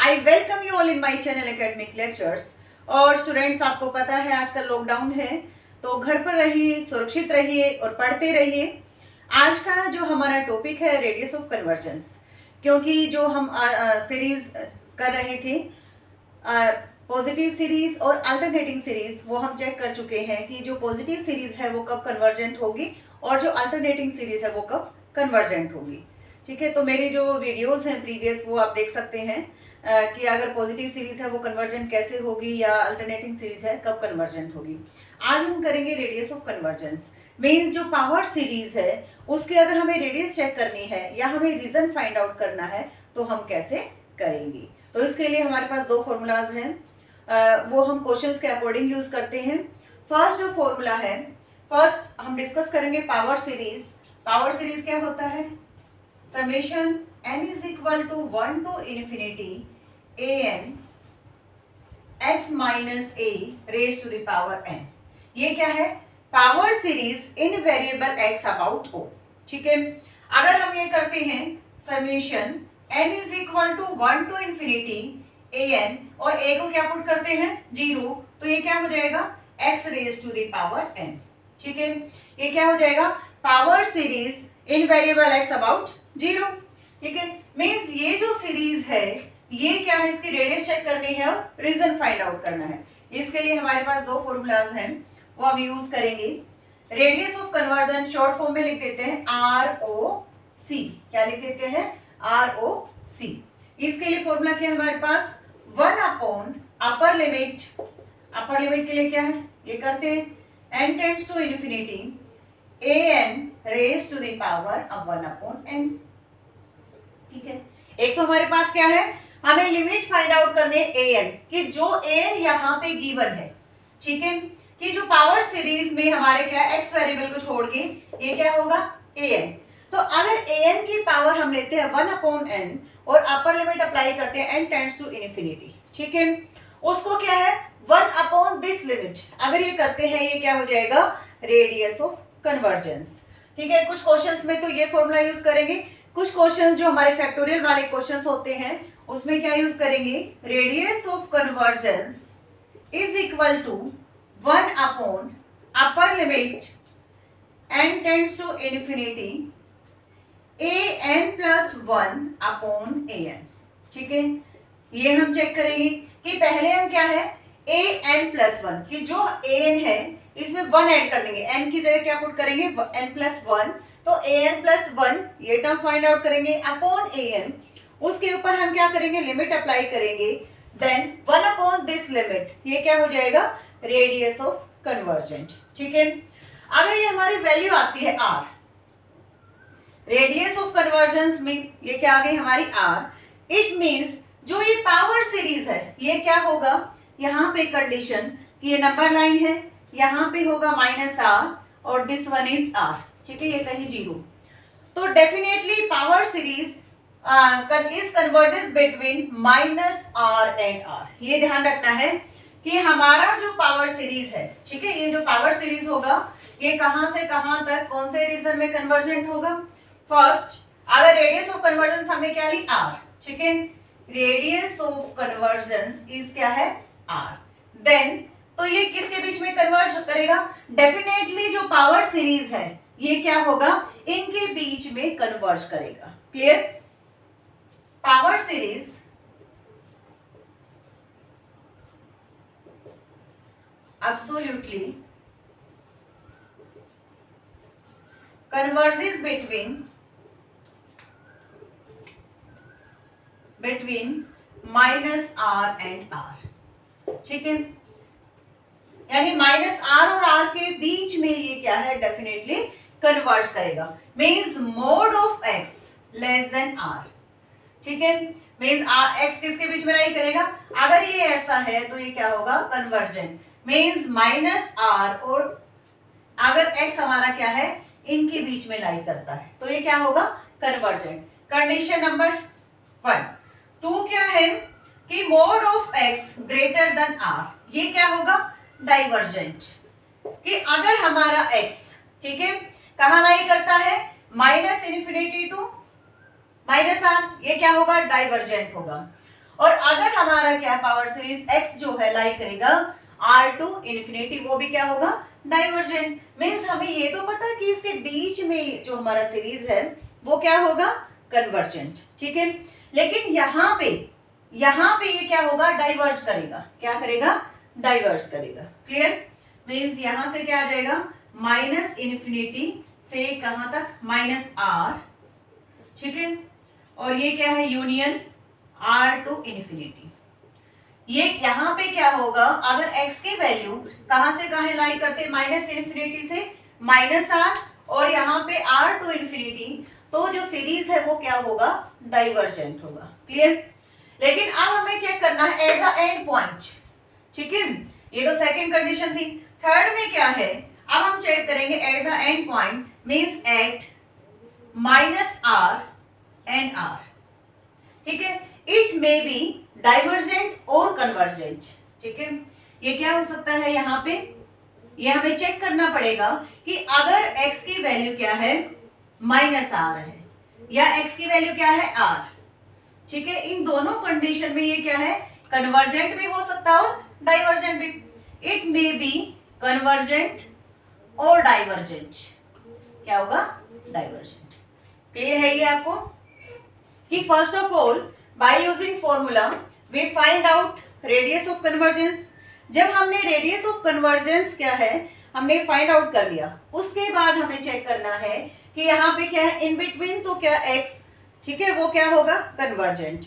I welcome you all in my channel academic lectures. और students, आपको पता है आजकल लॉकडाउन है, तो घर पर रहिए, सुरक्षित रहिए और पढ़ते रहिए। आज का जो हमारा टॉपिक है रेडियस ऑफ कन्वर्जेंस, क्योंकि जो हम सीरीज कर रहे थे पॉजिटिव सीरीज और अल्टरनेटिंग सीरीज, वो हम चेक कर चुके हैं कि जो पॉजिटिव सीरीज है वो कब कन्वर्जेंट होगी और जो अल्टरनेटिंग सीरीज है वो कब कन्वर्जेंट होगी। ठीक है, तो मेरी जो वीडियोस हैं प्रीवियस वो आप देख सकते हैं कि अगर पॉजिटिव सीरीज है वो कन्वर्जेंट कैसे होगी या अल्टरनेटिंग सीरीज है कब कन्वर्जेंट होगी। आज हम करेंगे रेडियस ऑफ कन्वर्जेंस। मीन्स जो पावर सीरीज है उसके अगर हमें रेडियस चेक करनी है या हमें रीजन फाइंड आउट करना है तो हम कैसे करेंगे। तो इसके लिए हमारे पास दो फॉर्मूलाज हैं, वो हम क्वेश्चंस के अकॉर्डिंग यूज करते हैं। फर्स्ट जो फॉर्मूला है, फर्स्ट हम डिस्कस करेंगे पावर सीरीज। पावर सीरीज क्या होता है? Summation n is equal to 1 to infinity an x minus a raise to the power n। ये क्या है? Power series in variable x about o। ठीक है, अगर हम ये करते हैं summation n is equal to 1 to infinity an और a को क्या पुट करते हैं 0, तो ये क्या हो जाएगा x raise to the power n। ठीक है, ये क्या हो जाएगा? Power series in variable x about 0। ठीक है, मींस ये जो सीरीज है ये क्या है, इसकी रेडियस चेक करनी है और रीजन फाइंड आउट करना है। इसके लिए हमारे पास दो फॉर्मूलाज हैं, वो हम यूज करेंगे। Radius of conversion short form में लिख देते हैं ROC। क्या लिख देते हैं? ROC। इसके लिए फॉर्मूला क्या है हमारे पास? 1 upon upper limit. Upper limit के लिए क्या है, ये करते हैं n tends to infinity an raise to the power 1 upon n। ठीक है, एक तो हमारे पास क्या है, हमें लिमिट फाइंड आउट करने an कि जो an यहाँ पे गिवन है। ठीक है, कि जो पावर सीरीज में हमारे क्या x वेरिएबल को छोड़ के ये क्या होगा an। तो अगर an की पावर हम लेते हैं 1 अपॉन n और अपर लिमिट अप्लाई करते हैं n टेंड्स टू इन्फिनिटी। ठीक है, उसको क्या है 1 अपॉन दिस लिमिट, अगर ये करते हैं ये क्या हो जाएगा रेडियस ऑफ कन्वर्जेंस। ठीक है, कुछ क्वेश्चंस में तो ये फॉर्मूला यूज करेंगे, कुछ क्वेश्चंस जो हमारे फैक्टोरियल वाले क्वेश्चंस होते हैं उसमें क्या यूज करेंगे, radius of convergence is equal to 1 upon upper limit n tends to infinity an plus 1 upon an। ठीक है, ये हम चेक करेंगे कि पहले हम क्या है an प्लस 1 कि जो an है इसमें 1 ऐड कर देंगे, n की जगह क्या पुट करेंगे n प्लस 1, तो an प्लस 1 ये टर्म फाइंड आउट करेंगे अपॉन an। उसके ऊपर हम क्या करेंगे, लिमिट अप्लाई करेंगे, देन 1 अपॉन दिस लिमिट, ये क्या हो जाएगा रेडियस ऑफ कन्वर्जेंट। ठीक है, अगर ये हमारी वैल्यू आती है r, रेडियस ऑफ कन्वर्जेंस में ये क्या आ गई हमारी r, इट मींस जो ये पावर सीरीज है ये क्या होगा, यहाँ पे कंडीशन कि ये नंबर लाइन है, यहाँ पे होगा -r और दिस वन इज r। ठीक है, ये कहीं 0, तो definitely power series is convergence between -r and r। ये ध्यान रखना है कि हमारा जो पावर सीरीज है, ठीक है, ये जो पावर सीरीज होगा ये कहां से कहां तक कौन से रीजन में कन्वर्जेंट होगा। फर्स्ट, अगर रेडियस ऑफ कन्वर्जेंस हमने क्या ली r, ठीक है, रेडियस ऑफ कन्वर्जेंस इज क्या है r, देन तो ये किसके बीच में कन्वर्ज करेगा, डेफिनेटली जो पावर सीरीज है ये क्या होगा इनके बीच में कन्वर्ज करेगा। Clear? Power series absolutely converges between -r and r। ठीक है, यानी -r और r के बीच में ये क्या है डेफिनेटली कन्वर्ज करेगा। Means mode of x less than r। ठीक है, मींस x किसके बीच में लाई करेगा, अगर ये ऐसा है तो ये क्या होगा कन्वर्जेंट। मींस -r और अगर x हमारा क्या है इनके बीच में लाई करता है तो ये क्या होगा कन्वर्जेंट। Condition number 1। 2 क्या है कि mode of x greater than r, ये क्या होगा डाइवर्जेंट। कि अगर हमारा x, ठीक है, कहां लाई करता है -∞ टू -r, ये क्या होगा डाइवर्जेंट होगा। और अगर हमारा क्या पावर सीरीज x जो है लाइक करेगा r टू इन्फिनिटी, वो भी क्या होगा, डाइवर्जेंट। मींस हमें ये तो पता है कि इसके बीच में जो हमारा सीरीज है वो क्या होगा, कन्वर्जेंट, ठीक है। लेकिन यहाँ पे ये क्या होगा, डाइवर्ज करेगा, क्या करेगा, डाइवर्ज करेगा। क्लियर, मींस यहां से क्या आ जाएगा, माइनस इन्फिनिटी से कहां तक, माइनस r, ठीक है। और ये क्या है, यूनियन r टू इन्फिनिटी। ये यहां पे क्या होगा, अगर x की वैल्यू कहां से कहां लाई करते, माइनस इन्फिनिटी से माइनस r, और यहाँ पे r टू इन्फिनिटी, तो जो सीरीज है वो क्या होगा, डाइवर्जेंट होगा। क्लियर, लेकिन अब हमें चेक करना है एट द एंड पॉइंट, ठीक है। ये तो सेकंड कंडीशन थी। थर्ड में क्या है, अब हम चेक करेंगे at the end point, means at minus r and r, ठीक है। इट मे बी डाइवर्जेंट और कन्वर्जेंट, ठीक है। ये क्या हो सकता है, यहाँ पे ये हमें चेक करना पड़ेगा कि अगर x की वैल्यू क्या है, माइनस r है, या x की वैल्यू क्या है, r, ठीक है। इन दोनों कंडीशन में ये क्या है, कन्वर्जेंट भी हो सकता है और डाइवर्जेंट भी। इट मे बी कन्वर्जेंट और डाइवर्जेंट, क्या होगा, डाइवर्जेंट। क्लियर है ये आपको कि first of all by using formula we find out radius of convergence. जब हमने रेडियस ऑफ कन्वर्जेंस क्या है हमने फाइंड आउट कर लिया, उसके बाद हमें चेक करना है कि यहाँ पे क्या है, इन बिटवीन तो क्या x, ठीक है, वो क्या होगा, कन्वर्जेंट।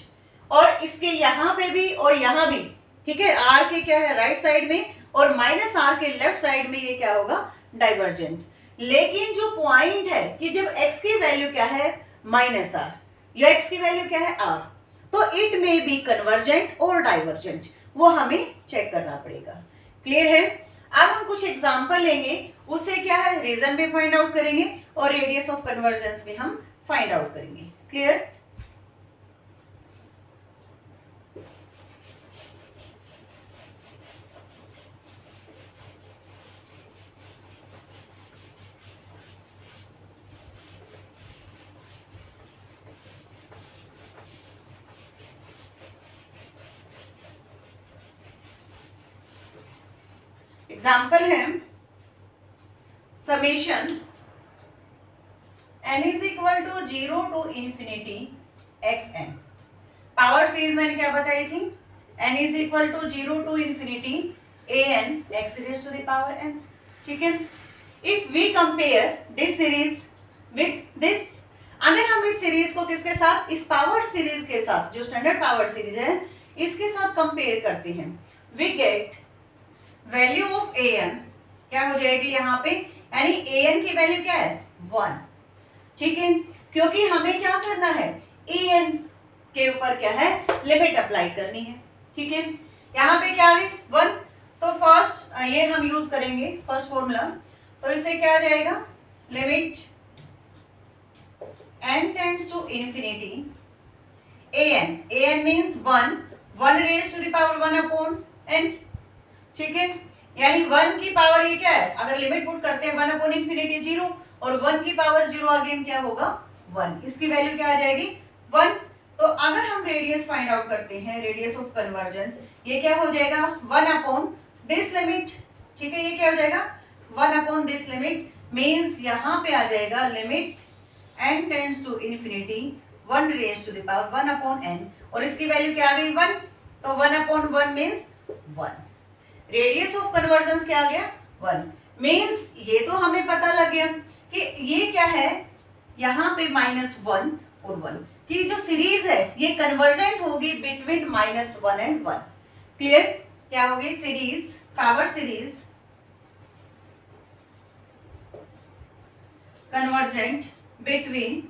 और इसके यहाँ पे भी और यहाँ भी, ठीक है, r के क्या है राइट साइड में और माइनस r के लेफ्ट साइड में ये क्या होगा, डाइवर्जेंट। लेकिन जो पॉइंट है कि जब x की वैल्यू क्या है, माइनस r, या x की वैल्यू क्या है, r, तो इट में बी कन्वर्जेंट और डाइवर्जेंट, वो हमें चेक करना पड़ेगा। क्लियर है, अब हम कुछ एग्जांपल लेंगे, उससे क्या है, रीजन भी फाइंड आउट करेंगे और रेडियस ऑफ कन्वर्जेंस भी हम फाइंड आउट करेंगे। क्लियर, एग्जाम्पल है summation n is equal to 0 to infinity xn। Power series मैंने क्या बताई थी, n is equal to 0 to infinity an x raise to the power n, ठीक है। If we compare this series with this, अगर हम इस सीरीज को किसके साथ, इस पावर सीरीज के साथ, जो स्टैंडर्ड पावर सीरीज है इसके साथ कंपेयर करते हैं, we get value of an क्या हो जाएगी यहाँ पे, यानी an की वैल्यू क्या है, 1, ठीक है। क्योंकि हमें क्या करना है, an के ऊपर क्या है, लिमिट अप्लाई करनी है, ठीक है। यहाँ पे क्या है, 1, तो फर्स्ट ये हम यूज करेंगे फर्स्ट फॉर्मूला, तो इससे क्या आ जाएगा, limit n tends to infinity an means 1 raise to the power 1 upon n, ठीक है। यानी 1 की पावर ये क्या है, अगर लिमिट पुट करते हैं 1 अपॉन इंफिनिटी 0, और 1 की पावर 0 अगेन क्या होगा, 1, इसकी वैल्यू क्या आ जाएगी, 1। तो अगर हम रेडियस फाइंड आउट करते हैं, रेडियस ऑफ कन्वर्जेंस, ये क्या हो जाएगा, 1 अपॉन दिस लिमिट, ठीक है। ये क्या हो जाएगा, 1 अपॉन दिस लिमिट, मींस यहाँ पे आ जाएगा limit n tends to infinity 1 raise to the power 1 upon n, और इसकी वैल्यू क्या आ गई, 1, तो 1 upon 1 means 1। Radius of convergence क्या आ गया, 1, मींस ये तो हमें पता लग गया कि ये क्या है, यहाँ पे -1 और 1 की जो सीरीज है ये कन्वर्जेंट होगी बिटवीन -1 एंड 1। क्लियर, क्या होगी, series, power series convergent between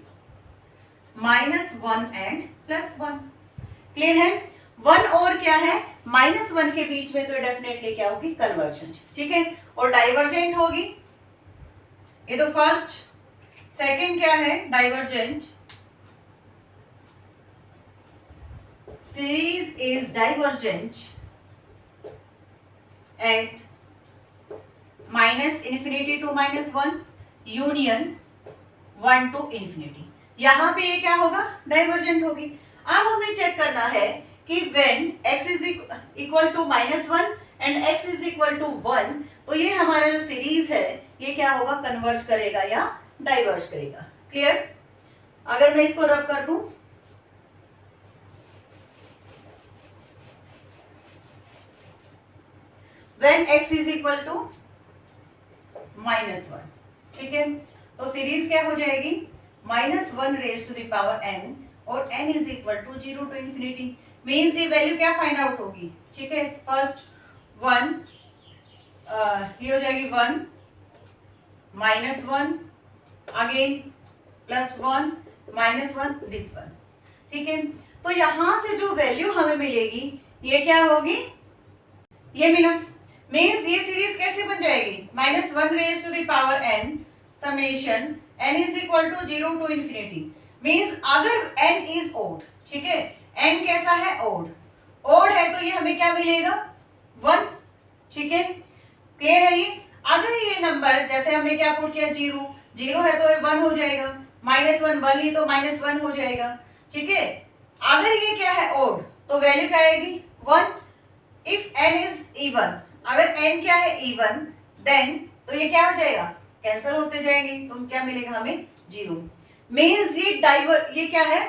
-1 and +1। Clear है, 1 और क्या है, -1 के बीच में तो डेफिनेटली क्या होगी, कन्वर्जेंट, ठीक है। और डाइवर्जेंट होगी, ये तो फर्स्ट। सेकंड क्या है, divergent, series is divergent at -infinity to -1 union 1 to infinity. यहां पे ये क्या होगा, डाइवर्जेंट होगी। अब हमें चेक करना है कि when x is equal to -1 and x is equal to 1, तो ये हमारा जो सीरीज है ये क्या होगा, कन्वर्ज करेगा या डाइवर्ज करेगा। क्लियर? अगर मैं इसको रब कर दूं, when x is equal to -1, ठीक है, तो सीरीज क्या हो जाएगी, -1 raise to the power n और n is equal to 0 to infinity. Means ये वैल्यू क्या फाइंड आउट होगी, ठीक है, फर्स्ट 1 ये हो जाएगी 1 -1 अगेन +1 -1 दिस 1, ठीक है। तो यहां से जो वैल्यू हमें मिलेगी ये क्या होगी, ये मिला। मीन्स ये सीरीज कैसे बन जाएगी, -1 raise to the power n summation n is equal to 0 to infinity. Means अगर n इज ओड, ठीक है, n कैसा है, ओड, ओड है तो ये हमें क्या मिलेगा, 1, ठीक है। क्लियर है ये? अगर ये नंबर जैसे हमने क्या पुट किया, 0 है तो ये 1 हो जाएगा, -1 1 ली तो -1 हो जाएगा, ठीक है। अगर ये क्या है, ओड, तो वैल्यू क्या आएगी, 1। इफ n इज इवन, अगर n क्या है, इवन, देन तो ये क्या हो जाएगा, कैंसिल होते जाएंगे, तो क्या मिलेगा हमें, 0। मीन्स ये क्या है,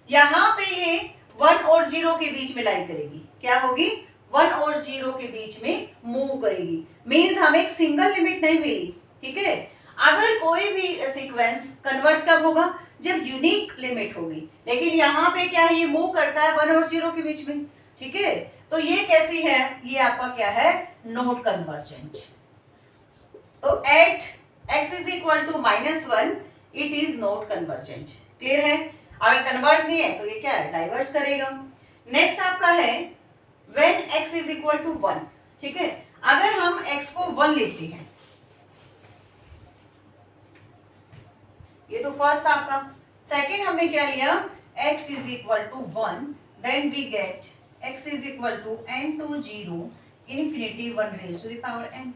यहाँ पे ये 1 और 0 के बीच में लाई करेगी, क्या होगी, 1 और 0 के बीच में मूव करेगी। मीन्स हमें एक सिंगल लिमिट नहीं मिली, ठीक है। अगर कोई भी सीक्वेंस कन्वर्ज कब होगा, जब यूनिक लिमिट होगी, लेकिन यहाँ पे क्या है, ये मूव करता है 1 और 0 के बीच में, ठीक है। तो ये कैसी है, ये आपका क्या है, नॉट कन्वर्जेंट। तो at x is equal to -1 it is not convergent. Clear है? अगर कन्वर्ज नहीं है तो ये क्या है, डाइवर्ज करेगा। नेक्स्ट आपका है when x is equal to 1, ठीक है। अगर हम x को 1 लेते हैं, ये तो फर्स्ट आपका। सेकेंड हमने क्या लिया, x is equal to 1, then we get x is equal to n to 0 infinity 1 raise to the power n।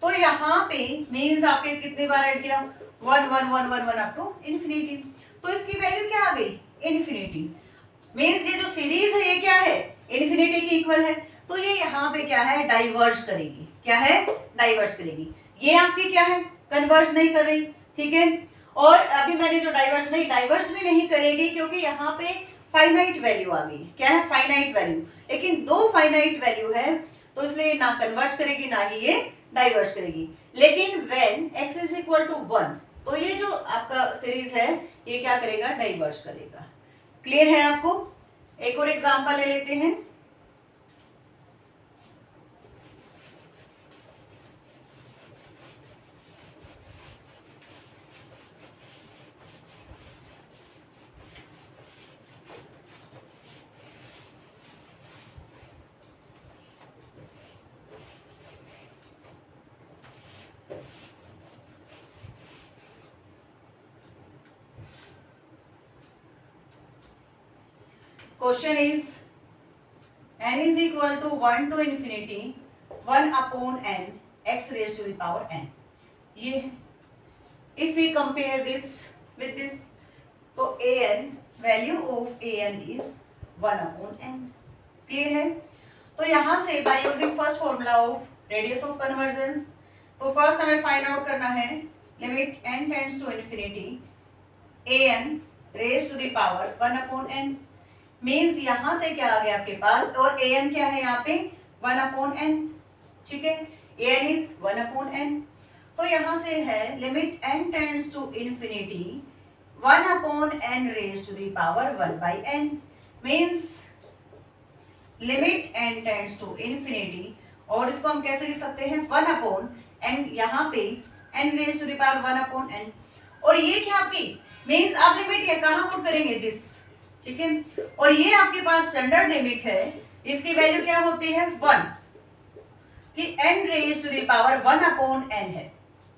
तो यहाँ पे मीन्स आपके कितने बार ऐड किया, 1 1 1 1 1 अप टू इनफिनिटी, तो इसकी वैल्यू क्या आ गई, इनफिनिटी। मीन्स ये जो सीरीज है ये क्या है, इनफिनिटी की इक्वल है, तो ये यहाँ पे क्या है, डाइवर्ज करेगी। क्या है, डाइवर्ज करेगी। ये आपकी क्या है, कन्वर्ज नहीं कर रही, ठीक है। और अभी मैंने जो डाइवर्ज भी नहीं करेगी, क्योंकि यहाँ पे फाइनाइट वैल्यू आ गई। क्या है, फाइनाइट वैल्यू, लेकिन 2 फाइनाइट वैल्यू है, तो इसलिए ना कन्वर्ज करेगी ना ही ये डाइवर्ज करेगी। लेकिन when x is equal to 1, तो ये जो आपका सीरीज है ये क्या करेगा, डाइवर्ज करेगा। क्लियर है आपको? एक और एग्जांपल ले लेते हैं। Question is n is equal to 1 to infinity 1 upon n x raised to the power n। ये if we compare this with this, तो an value of an is 1 upon n। Clear है? तो यहाँ से by using first formula of radius of convergence, तो first हमें find out करना है limit n tends to infinity an raised to the power 1 upon n। मीन्स यहाँ से क्या आ गया आपके पास, और an क्या है यहाँ पे, 1 अपॉन n, ठीक है। an इज 1 अपॉन n, तो यहाँ से है limit n tends to infinity 1 upon n raise to the power 1 by n। मीन्स limit n tends to infinity, और इसको हम कैसे लिख सकते हैं, 1 अपॉन n, यहाँ पे n raise to the power 1 upon n। और ये क्या आपकी, मीन्स आप लिमिट ये कहाँ पुट करेंगे, दिस, ठीक है। और ये आपके पास स्टैंडर्ड लिमिट है, इसकी वैल्यू क्या होती है, 1, कि n raise to the power 1 upon n है।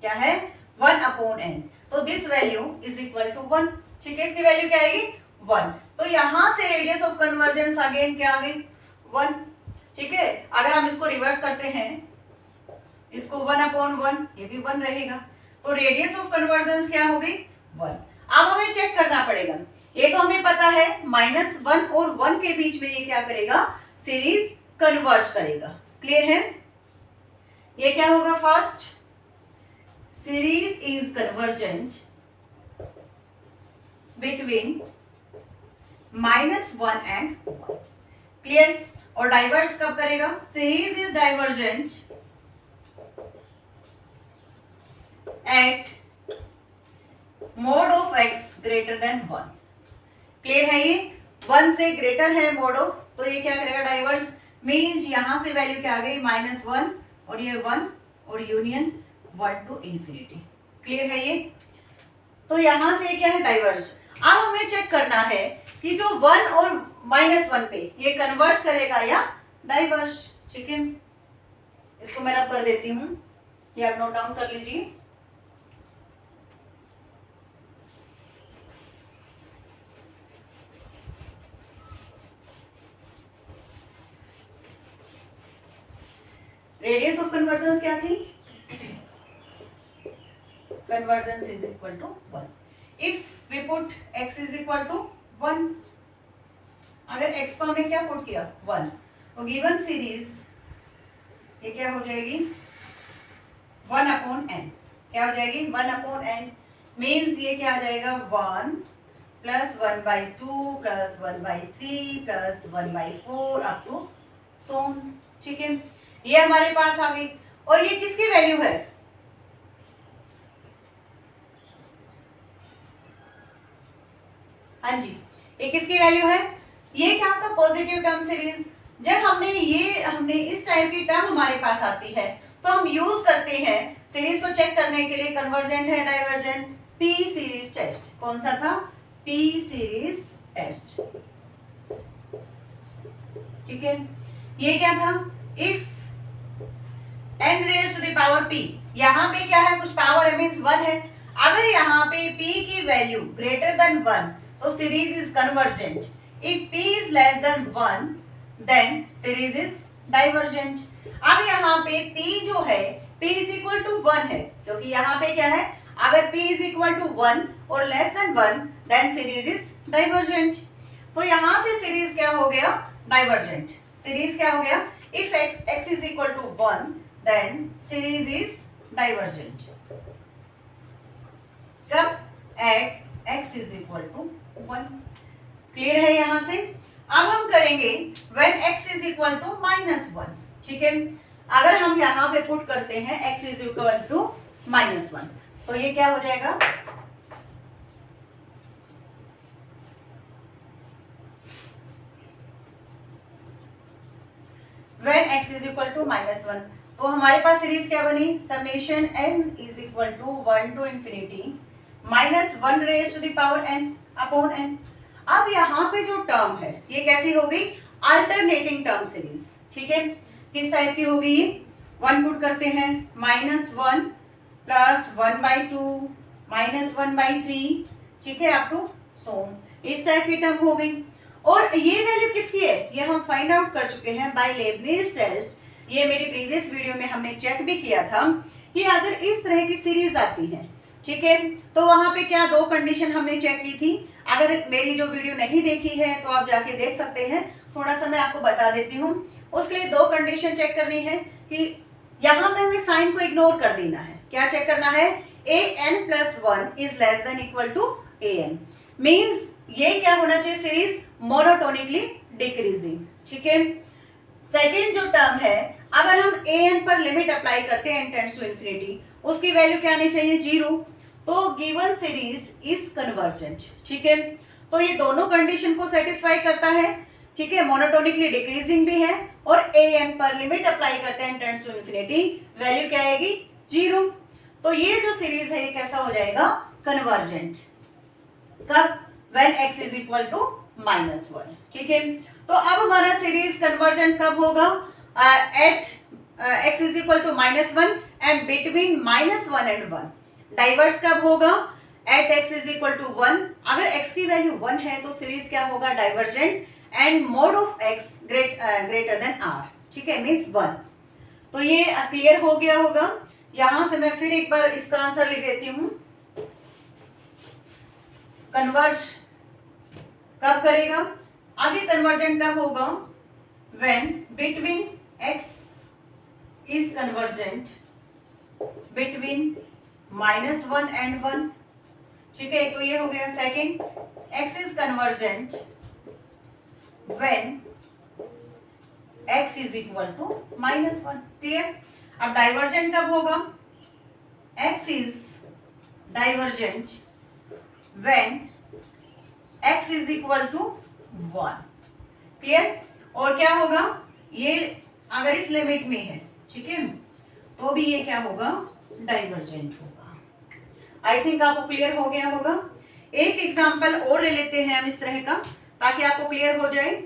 क्या है, 1 अपॉन n, तो this value is equal to 1, ठीक है। इसकी वैल्यू क्या आएगी, 1। तो यहां से रेडियस ऑफ कन्वर्जेंस अगेन क्या आ गई, 1, ठीक है। अगर हम इसको रिवर्स करते हैं, इसको 1 अपॉन 1, ये भी 1 रहेगा, तो रेडियस ऑफ कन्वर्जेंस क्या हो गई, 1। अब हमें चेक करना पड़ेगा ये तो हमें पता है -1 और 1 के बीच में ये क्या करेगा, सीरीज कन्वर्ज करेगा। क्लियर है? ये क्या होगा, first series is convergent between -1 and 1। Clear? और डाइवर्ज कब करेगा, series is divergent at mod of x greater than 1। Clear है? ये 1 से ग्रेटर है मोड ऑफ, तो ये क्या करेगा, डाइवर्स। मीन्स यहां से वैल्यू क्या आ गई, -1 और ये 1 और यूनियन 1 टू इंफिनिटी। क्लियर है ये? तो यहां से ये क्या है, डाइवर्स। अब हमें चेक करना है कि जो 1 और -1 पे ये कन्वर्ज करेगा या डाइवर्स। ठीक है, इसको मैं रब कर देती हूं, ये आप नोट डाउन कर लीजिए। रेडियस ऑफ कन्वर्जेंस क्या थी, convergence is equal to 1 if we put x is equal to 1। अगर x को हमने क्या पुट किया, 1, तो गिवन सीरीज ये क्या हो जाएगी, 1/n। क्या हो जाएगी, 1/n। मीन्स ये क्या आ जाएगा, 1 plus 1/2 plus 1/3 plus 1/4 up to so on. ठीक है, ये हमारे पास आ गई। और ये किसकी वैल्यू है, हाँ जी, ये किसकी वैल्यू है, ये क्या आपका पॉजिटिव टर्म सीरीज। जब हमने इस टाइप की टर्म हमारे पास आती है तो हम यूज करते हैं सीरीज को चेक करने के लिए, कन्वर्जेंट है डाइवर्जेंट, पी सीरीज टेस्ट। कौन सा था, पी सीरीज टेस्ट। ठीक है, ये क्या था, if n raise to the power p, यहाँ पे क्या है, कुछ पावर है मींस 1 है। अगर यहाँ पे p की वैल्यू ग्रेटर देन 1 तो series is convergent. If p is less than 1 then series is divergent. अब यहाँ पे p जो है, p इज इक्वल टू 1 है, क्योंकि यहाँ पे क्या है, अगर p इज इक्वल टू 1 और less than 1 then series is divergent. तो यहाँ से सीरीज क्या हो गया, डाइवर्जेंट। सीरीज क्या हो गया, if x is equal to 1 then series is divergent। कब, at x is equal to 1। Clear है यहां से? अब हम करेंगे when x is equal to -1। ठीक है, अगर हम यहां पे पुट करते हैं x is equal to -1 तो ये क्या हो जाएगा, when x is equal to -1 तो हमारे पास सीरीज क्या बनी, summation n is equal to 1 to infinity -1 raise to the power n upon n। अब यहाँ पे जो टर्म है ये कैसी हो गई, अल्टरनेटिंग टर्म सीरीज। ठीक है, किस टाइप की होगी ये, 1 पुट करते हैं, -1 प्लस 1/2 -1/3, ठीक है, अप टू सोन। इस टाइप की टर्म हो गई। और ये वैल्यू किसकी है, ये हम फाइंड आउट कर चुके हैं बाय लेबनिज टेस्ट। ये मेरी प्रीवियस वीडियो में हमने चेक भी किया था कि अगर इस तरह की सीरीज आती है, ठीक है, तो वहां पे क्या दो कंडीशन हमने चेक की थी। अगर मेरी जो वीडियो नहीं देखी है तो आप जाके देख सकते हैं, थोड़ा सा मैं आपको बता देती हूँ। उसके लिए दो कंडीशन चेक करनी है कि यहाँ पे हमें साइन को इग्नोर कर देना है। क्या चेक करना है, an+1 is less than equal to an। Means ये क्या होना चाहिए, सीरीज मोनोटोनिकली डिक्रीजिंग। ठीक है, सेकेंड जो टर्म है, अगर हम an पर लिमिट अप्लाई करते हैं n टेंड्स टू इंफिनिटी, उसकी वैल्यू क्या आनी चाहिए, 0। तो गिवन सीरीज इज कन्वर्जेंट। ठीक है, तो ये दोनों कंडीशन को सेटिस्फाई करता है। ठीक है, मोनोटोनिकली डिक्रीजिंग भी है और an पर लिमिट अप्लाई करते हैं n tends to infinity, value क्या आएगी, 0। तो ये जो सीरीज है ये कैसा हो जाएगा, कन्वर्जेंट। कब, when x is equal to -1। ठीक है, तो अब हमारा सीरीज कन्वर्जेंट कब होगा, at x is equal to -1 and between -1 and 1। Diverse कब होगा, at x is equal to 1। अगर x की वैल्यू 1 है तो सीरीज क्या होगा, divergent and mode of x greater than r। ठीक है, मीन्स 1। तो ये क्लियर हो गया होगा। यहां से मैं फिर एक बार इसका आंसर लिख देती हूं, कन्वर्ज कब करेगा? आगे कन्वर्जेंट कब होगा? When between x is convergent between -1 and 1। ठीक है, तो ये हो गया second, x is convergent when x is equal to -1। Clear? अब डाइवर्जेंट कब होगा? x is divergent when x is equal to 1। Clear? और क्या होगा? ये अगर इस लिमिट में है, ठीक है, तो भी ये क्या होगा? डाइवर्जेंट होगा। आई थिंक आपको क्लियर हो गया होगा। एक एग्जांपल और ले लेते हैं हम इस तरह का, ताकि आपको क्लियर हो जाए।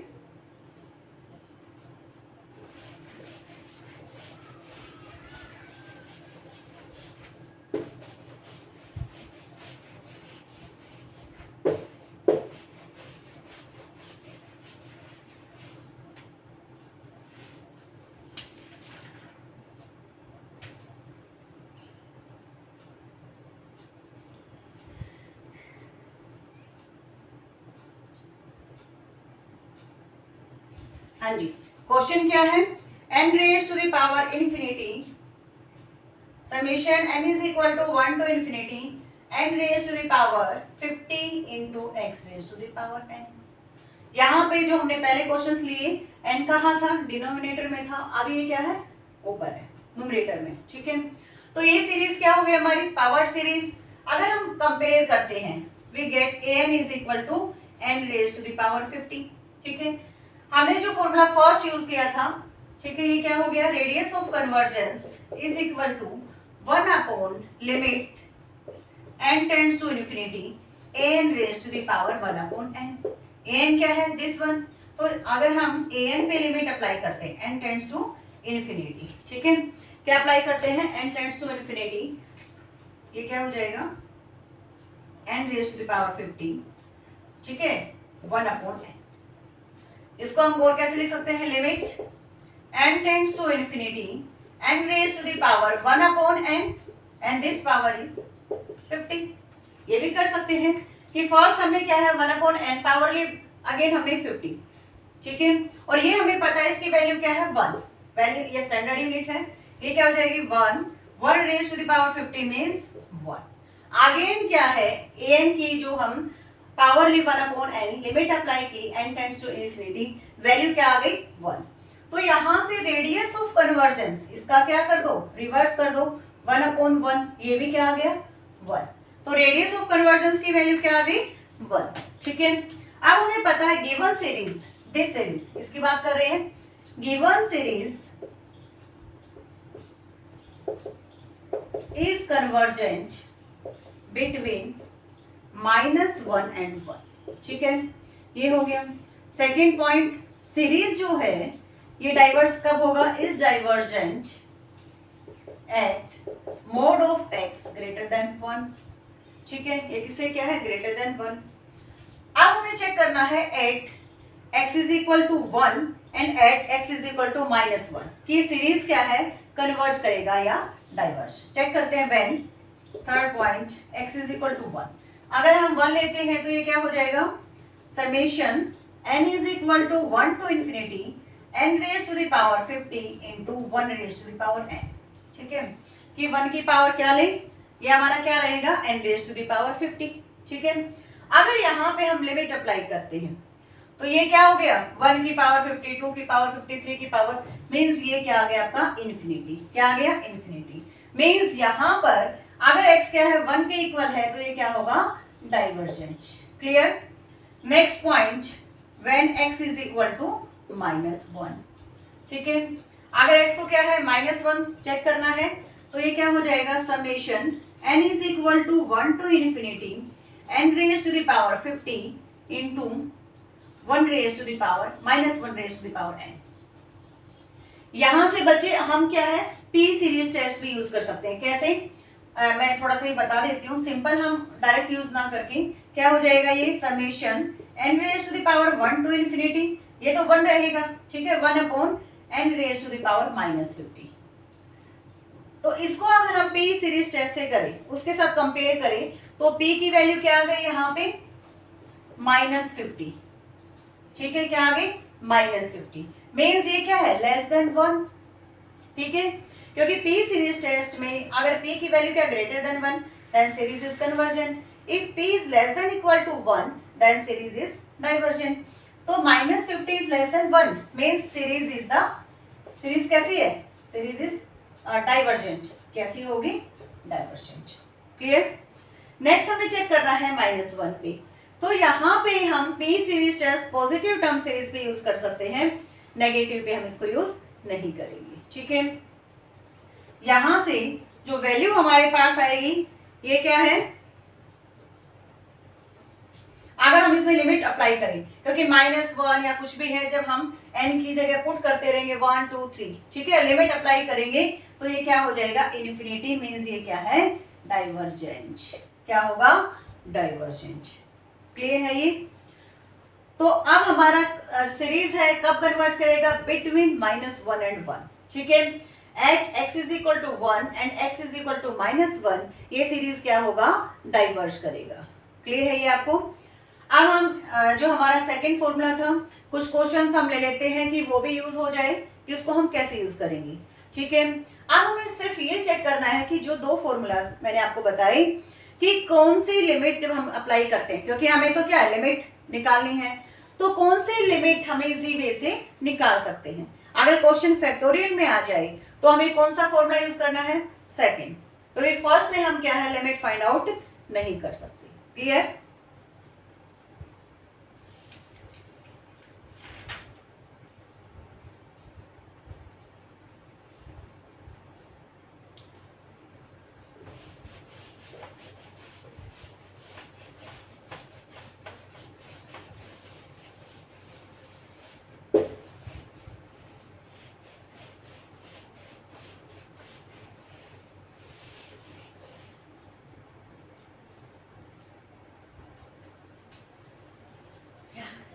हाँ जी, क्वेश्चन क्या है? n raise to the power infinity summation n is equal to 1 to infinity n raise to the power 50 into x raise to the power n। यहाँ पे जो हमने पहले क्वेश्चंस लिए, n कहाँ था? डिनोमिनेटर में था। अब ये क्या है? ऊपर है, न्यूमरेटर में। ठीक है, तो ये सीरीज क्या हो गई हमारी? Power series. अगर हम कंपेयर करते हैं, we get an is equal to n raise to the power 50। ठीक है, हमने जो फॉर्मूला फर्स्ट यूज किया था, ठीक है, ये क्या हो गया? Radius of convergence is equal to 1 upon limit n tends to infinity an raise to the power 1 upon n। an क्या है? This one. तो अगर हम an पे लिमिट अप्लाई करते हैं n टेंड्स टू इन्फिनिटी, ठीक है, क्या अप्लाई करते हैं? n टेंड्स टू इन्फिनिटी, ये क्या हो जाएगा? n raise to the power 50, ठीक है, 1 अपॉन n। इसको हम और कैसे लिख सकते हैं? Limit n tends to infinity n raise to the power 1 upon n and this power is 50। ये भी कर सकते हैं कि फर्स्ट हमने क्या है? 1 अपॉन n पावर ली, अगेन हमने 50। ठीक है, और ये हमें पता है इसकी वैल्यू क्या है? 1। वैल्यू, ये स्टैंडर्ड यूनिट है, ये क्या हो जाएगी? 1 raise to the power 50 means 1। Again क्या है? an की जो हम पावर ली 1 अपॉन n, लिमिट अप्लाई की n tends to infinity, value क्या आ गई? 1। तो यहाँ से रेडियस ऑफ कन्वर्जेंस, इसका क्या कर दो? रिवर्स कर दो, 1 अपॉन 1, ये भी क्या आ गया? 1। तो रेडियस ऑफ कन्वर्जेंस की वैल्यू क्या आ गई? 1। ठीक है, अब हमें पता है गिवन सीरीज, दिस सीरीज, इसकी बात कर रहे हैं। Given series is convergent between -1 and 1। ठीक है, ये हो गया सेकेंड पॉइंट। सीरीज जो है ये डाइवर्स कब होगा? Is divergent at mod of x greater than 1। ठीक है, ये किससे क्या है? Greater than 1। अब हमें चेक करना है at x is equal to 1 and at x is equal to -1 कि सीरीज क्या है? कन्वर्ज करेगा या डाइवर्ज। चेक करते हैं when, third point, x is equal to 1। अगर हम 1 लेते हैं तो ये क्या हो जाएगा? Summation n is equal to 1 to infinity n raise to the power 50 into 1 raise to the power n। ठीक है, कि 1 की पावर क्या ले? ये हमारा क्या रहेगा? n raise to the power 50। ठीक है, अगर यहाँ पे हम लिमिट अप्लाई करते हैं तो ये क्या हो गया? 1 की पावर 50, 2 की पावर 50, 3 की पावर, मीन्स ये क्या आ गया आपका? इन्फिनिटी। क्या आ गया? इन्फिनिटी। मीन्स यहाँ पर अगर x क्या है? 1 के इक्वल है, तो ये क्या होगा? Divergent. Clear? Next point, when x is equal to -1। ठीक है, अगर x को क्या है? -1 चेक करना है, तो ये क्या हो जाएगा? Summation n is equal to 1 to infinity n raise to the power 50 into 1 raise to the power -1 raise to the power n। यहां से बच्चे हम क्या है? p सीरीज टेस्ट भी यूज कर सकते हैं। कैसे? मैं थोड़ा सा ही बता देती हूँ, सिंपल हम डायरेक्ट यूज ना करके क्या हो जाएगा? ये summation n raise to the power 1 to infinity, ये तो 1 रहेगा, ठीक है, 1 upon n raise to the power -50। तो इसको अगर हम p सीरीज टेस्ट से करें, उसके साथ कंपेयर करें, तो p की वैल्यू क्या आ गई यहाँ पे? -50। ठीक है, क्या आ गई -50, मीन्स ये क्या है लेस देन 1, ठीक है, क्योंकि P सीरीज टेस्ट में अगर P की वैल्यू क्या greater than 1 then series is convergent, if P is less than equal to 1 then series is divergent. तो -50 is less than 1 means series is the, series कैसी है, सीरीज इज डाइवर्जेंट, कैसी होगी divergent, clear. Next हमें check करना है -1 पे, तो यहाँ पे हम P series test positive term series पे यूज कर सकते हैं, नेगेटिव पे हम इसको यूज नहीं करेंगे, ठीक है। यहां से जो वैल्यू हमारे पास आएगी ये क्या है, अगर हम इसमें लिमिट अप्लाई करें, क्योंकि -1 या कुछ भी है, जब हम n की जगह पुट करते रहेंगे 1 2 3, ठीक है, लिमिट अप्लाई करेंगे तो ये क्या हो जाएगा इन्फिनिटी, मींस ये क्या है डाइवर्जेंट, क्या होगा डाइवर्जेंट, क्लियर है ये। तो अब हमारा सीरीज है कब कन्वर्ट करेगा, बिटवीन -1 एंड 1, ठीक है, at x is equal to 1 and x is equal to -1, ये सीरीज क्या होगा डाइवर्ज करेगा, क्लियर है ये आपको। अब हम जो हमारा सेकंड फॉर्मूला था, कुछ क्वेश्चंस हम ले लेते हैं कि वो भी यूज हो जाए कि उसको हम कैसे यूज करेंगे, ठीक है। अब हमें सिर्फ ये चेक करना है कि जो दो फॉर्मूलाज मैंने आपको बताए कि कौन सी लिमिट जब हम अप्लाई करते हैं, क्योंकि हमें तो क्या लिमिट निकालनी है, तो कौन सी लिमिट हम इजी वे से निकाल सकते हैं। अगर क्वेश्चन फैक्टोरियल में आ जाए तो हमें कौन सा फॉर्मूला यूज करना है, सेकंड, तो ये फर्स्ट से हम क्या है लिमिट फाइंड आउट नहीं कर सकते, क्लियर।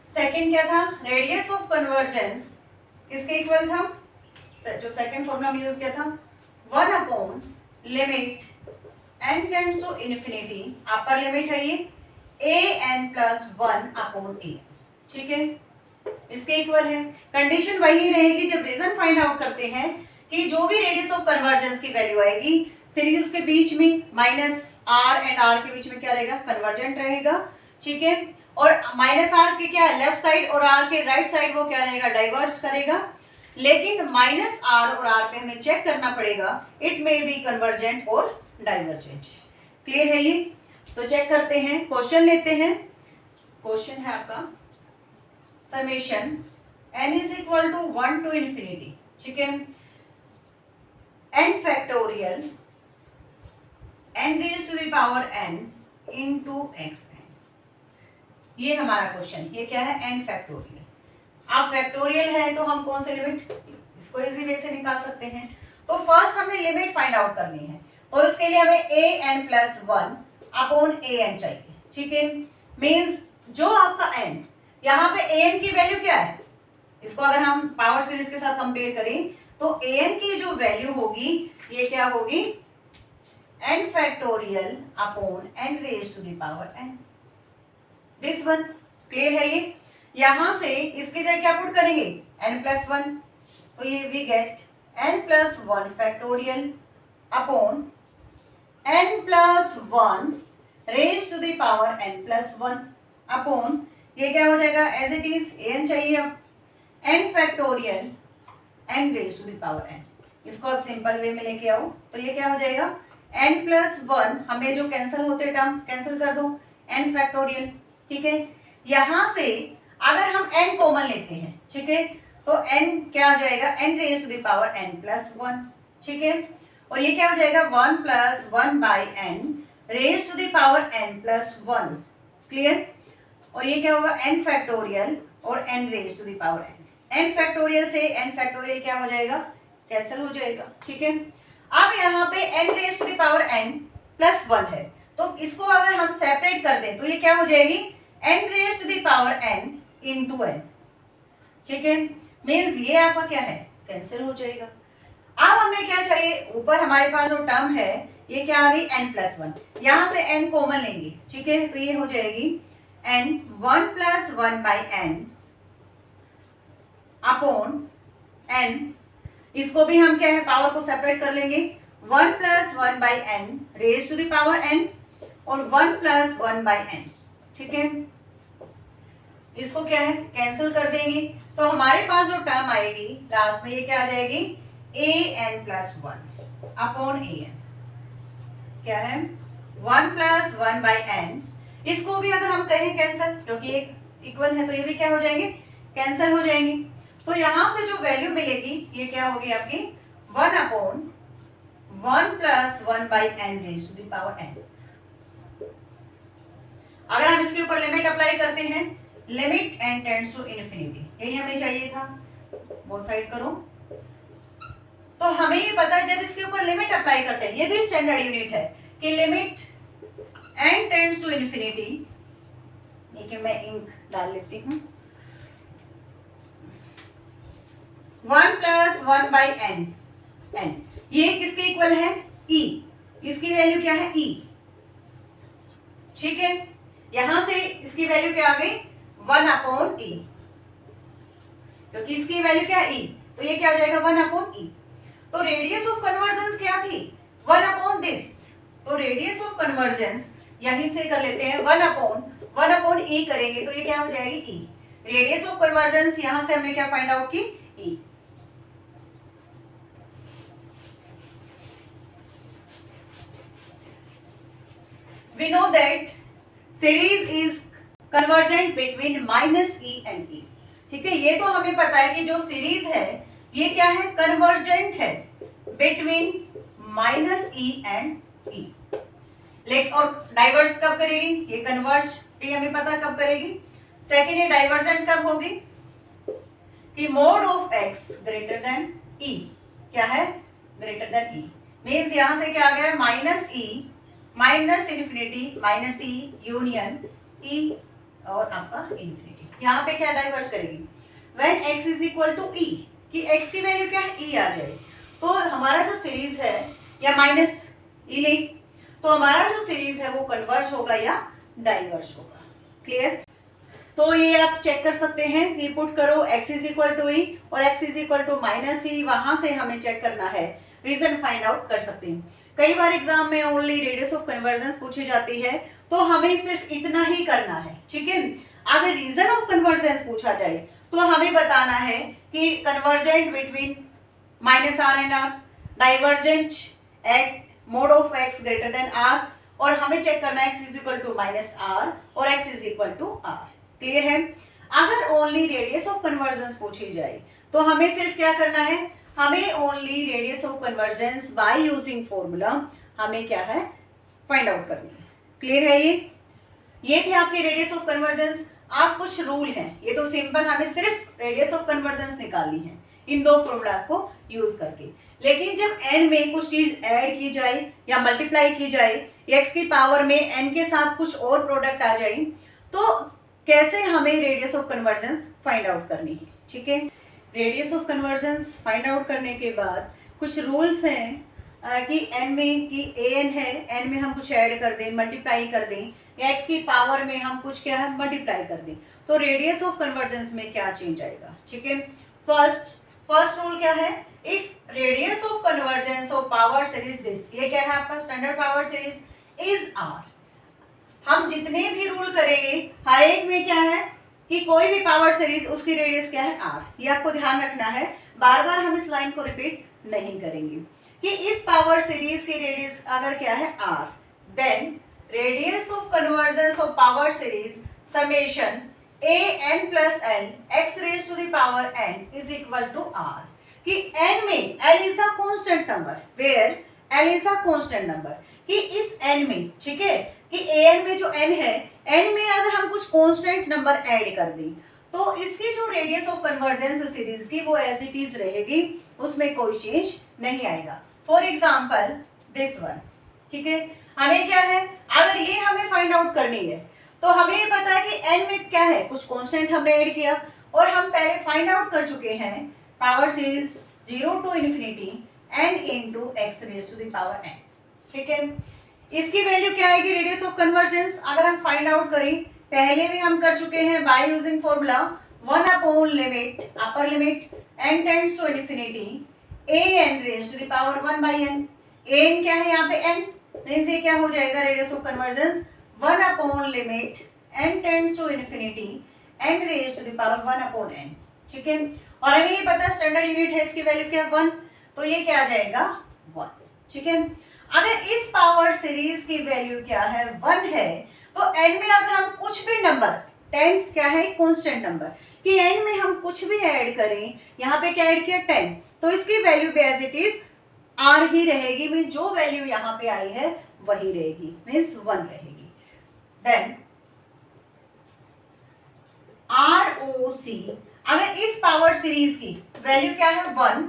सेकंड क्या था, रेडियस ऑफ कन्वर्जेंस किसके इक्वल था, जो सेकंड फॉर्मूला हम यूज किया था 1 upon limit n tends to infinity, upper limit है ये an प्लस 1 अपॉन a, ठीक है, इसके इक्वल है। कंडीशन वही रहेगी जब रीजन फाइंड आउट करते हैं कि जो भी रेडियस ऑफ कन्वर्जेंस की वैल्यू आएगी सीरीज के बीच में -r एंड r के बीच में क्या रहेगा कन्वर्जेंट रहेगा, ठीक है, और -r के क्या लेफ्ट साइड और r के राइट साइड वो क्या रहेगा डाइवर्ज करेगा, लेकिन -r और r पे हमें चेक करना पड़ेगा इट मे बी कन्वर्जेंट और डाइवर्जेंट, क्लियर है ये। तो चेक करते हैं, क्वेश्चन लेते हैं, क्वेश्चन है आपका summation n is equal to 1 to infinity, ठीक है, n factorial n raise to the power n into x, ये हमारा क्वेश्चन, ये क्या है n फैक्टोरियल। अब फैक्टोरियल है तो हम कौन से लिमिट इसको इजी वे से निकाल सकते हैं, तो फर्स्ट हमें लिमिट फाइंड आउट करनी है, तो इसके लिए हमें an प्लस 1 अपॉन an चाहिए, ठीक है, मींस जो आपका n, यहाँ पे an की वैल्यू क्या है, इसको अगर हम पावर सीरीज के साथ कंपेयर करें तो an की जो वैल्यू होगी ये क्या होगी n factorial upon n raise to the power n, this one, clear है ये। यहां से इसकी जगह क्या पुट करेंगे n प्लस 1, तो ये we get n plus 1 factorial upon n plus 1 raise to the power n plus 1 upon ये क्या हो जाएगा एज इट इज an चाहिए, अब n factorial n raise to the power n, इसको अब सिंपल वे में लेके आओ तो ये क्या हो जाएगा n प्लस 1, हमें जो कैंसिल होते टर्म कैंसिल कर दो n फैक्टोरियल, ठीक है। यहां से अगर हम n कॉमन लेते हैं, ठीक है, तो n क्या हो जाएगा n raise to the power n plus 1, ठीक है, और ये क्या हो जाएगा 1 plus 1 by n raise to the power n plus 1, clear, और ये क्या होगा n फैक्टोरियल और n raise to the power n factorial से n फैक्टोरियल क्या हो जाएगा कैंसिल हो जाएगा, ठीक है। अब यहाँ पे n raise to the power n plus 1 है, तो इसको अगर हम सेपरेट कर दें तो ये क्या हो जाएगी n raise to the power n into n, ठीक है, मींस ये आपका क्या है कैंसिल हो जाएगा। अब हमें क्या चाहिए, ऊपर हमारे पास जो टर्म है ये क्या आ गई n प्लस 1, यहाँ से n कॉमन लेंगे, ठीक है, तो ये हो जाएगी n 1 plus 1 by n upon n, इसको भी हम क्या है पावर को सेपरेट कर लेंगे, 1 + 1 by n raise to the power n और 1 + 1 बाई एन, ठीक है। इसको क्या है कैंसिल कर देंगे, तो हमारे पास जो टर्म आएगी लास्ट में ये क्या आ जाएगी, an+1 अपॉन an, क्या है 1 + 1 बाई एन। इसको भी अगर हम कहें कैंसिल, क्योंकि ये इक्वल है तो ये भी क्या हो जाएंगे कैंसिल हो जाएंगे। तो यहां से जो वैल्यू मिलेगी ये क्या होगी आपकी 1 upon 1 + 1 by n raise to the power n. अगर हम इसके ऊपर लिमिट अप्लाई करते हैं, limit n tends to infinity, यही हमें चाहिए था, बोथ साइड करो। तो हमें ये पता है जब इसके ऊपर लिमिट अप्लाई करते हैं, ये भी स्टैंडर्ड यूनिट है कि limit n tends to infinity, देखिए मैं इंक डाल लेती हूँ, 1 + 1 बाई एन, एन ये किसके इक्वल है e, इसकी वैल्यू क्या है e, ठीक है। यहां से इसकी वैल्यू क्या आ गई 1 अपॉन e, क्योंकि इसकी वैल्यू क्या है e, तो ये क्या हो जाएगा 1 अपॉन e। तो रेडियस ऑफ कन्वर्जेंस क्या थी 1 अपॉन दिस, तो रेडियस ऑफ कन्वर्जेंस यहीं से कर लेते हैं 1 अपॉन e करेंगे तो ये क्या हो जाएगी e। रेडियस ऑफ कन्वर्जेंस यहां से हमने क्या फाइंड आउट की e। We know that series is convergent between -e and e, ठीक है। ये तो हमें पता है कि जो सीरीज है ये क्या है कन्वर्जेंट है बिटवीन -e एंड e। लेकिन और डाइवर्स कब करेगी, ये कन्वर्ज भी हमें पता कब करेगी। सेकेंड ये डाइवर्जेंट कब होगी कि mode of x greater then e, क्या है ग्रेटर देन e, मीन्स यहां से क्या आ गया -e minus infinity minus E union E और आपका इन्फिनिटी, यहाँ पे क्या डाइवर्स करेगी when x is equal to E, कि x की वैल्यू क्या है e आ जाए, तो हमारा जो सीरीज है या माइनस ई ले, तो हमारा जो सीरीज है वो कन्वर्ज होगा या डाइवर्स होगा। क्लियर, तो ये आप चेक कर सकते हैं कि पुट करो x is equal to e और x is equal to minus e, वहां से हमें चेक करना है, रीजन फाइंड आउट कर सकते हैं। कई बार एग्जाम में ओनली रेडियस ऑफ कन्वर्जेंस पूछी जाती है तो हमें सिर्फ इतना ही करना है, ठीक है। अगर रीजन ऑफ कन्वर्जेंस पूछा जाए तो हमें बताना है कि convergent between -r and r, divergent at mod of x greater than r, और हमें चेक करना है x is equal to -r और x is equal to r। Clear है। अगर ओनली रेडियस ऑफ कन्वर्जेंस पूछी जाए तो हमें सिर्फ क्या करना है, हमें only radius of convergence bye using formula हमें क्या है फाइंड आउट करनी है। क्लियर है। ये थे आपके रेडियस ऑफ कन्वर्जेंस। आप कुछ रूल हैं, ये तो सिंपल, हमें सिर्फ रेडियस ऑफ कन्वर्जेंस निकालनी है इन दो फॉर्मूलाज को यूज करके। लेकिन जब n में कुछ चीज ऐड की जाए या मल्टीप्लाई की जाए, x की पावर में n के साथ कुछ और प्रोडक्ट आ जाए, तो कैसे हमें radius of convergence find out करनी है, ठीक है। Radius of convergence find out करने के बाद कुछ रूल्स हैं कि n में कि an है, n में हम कुछ ऐड कर दें, मल्टीप्लाई कर दें, या x की पावर में हम कुछ क्या है मल्टीप्लाई कर दें, तो रेडियस ऑफ कन्वर्जेंस में क्या चेंज आएगा, ठीक है। फर्स्ट रूल क्या है, if radius of convergence of power series this, ये क्या है आपका standard power series is r। हम जितने भी रूल करेंगे हर एक में क्या है कि कोई भी पावर सीरीज उसकी रेडियस क्या है r, ये आपको ध्यान रखना है। बार बार हम इस लाइन को रिपीट नहीं करेंगे कि इस पावर सीरीज की रेडियस अगर क्या है r, then radius of convergence of power series summation a n plus n x raised to the power n is equal to r, कि n में l is a constant number, where l is a constant number, कि इस n में, ठीक है, कि an में जो n है, n में अगर हम कुछ कांस्टेंट नंबर ऐड कर दें तो इसकी जो रेडियस ऑफ कन्वर्जेंस सीरीज की वो एज इट इज रहेगी, उसमें कोई चेंज नहीं आएगा। फॉर एग्जांपल दिस वन, ठीक है, हमें क्या है अगर ये हमें फाइंड आउट करनी है तो हमें ये पता है कि n में क्या है कुछ कांस्टेंट हमने ऐड किया, और हम पहले फाइंड आउट कर चुके हैं power series 0 to infinity n into x raised to the power n, ठीक है। इसकी वैल्यू क्या आएगी रेडियस ऑफ कन्वर्जेंस, अगर हम फाइंड आउट करें, पहले भी हम कर चुके हैं by using formula 1 upon limit upper limit n tends to infinity a n raise to the power 1 by n। a n क्या है यहाँ पे n, मीन्स ये क्या हो जाएगा radius of convergence 1 upon limit n tends to infinity n raise to the power 1 upon n। ठीक है, और हमें ये पता स्टैंडर्ड यूनिट है इसकी वैल्यू क्या है 1, तो ये क्या आ जाएगा 1। ठीक है, अगर इस पावर सीरीज की वैल्यू क्या है 1 है तो n में अगर हम कुछ भी नंबर, 10 क्या है कांस्टेंट नंबर, कि n में हम कुछ भी ऐड करें, यहाँ पे क्या ऐड किया 10, तो इसकी वैल्यू भी एज इट इज r ही रहेगी, मीन जो वैल्यू यहाँ पे आई है वही रहेगी, मीन्स 1 रहेगी। देन ROC, अगर इस पावर सीरीज की वैल्यू क्या है 1,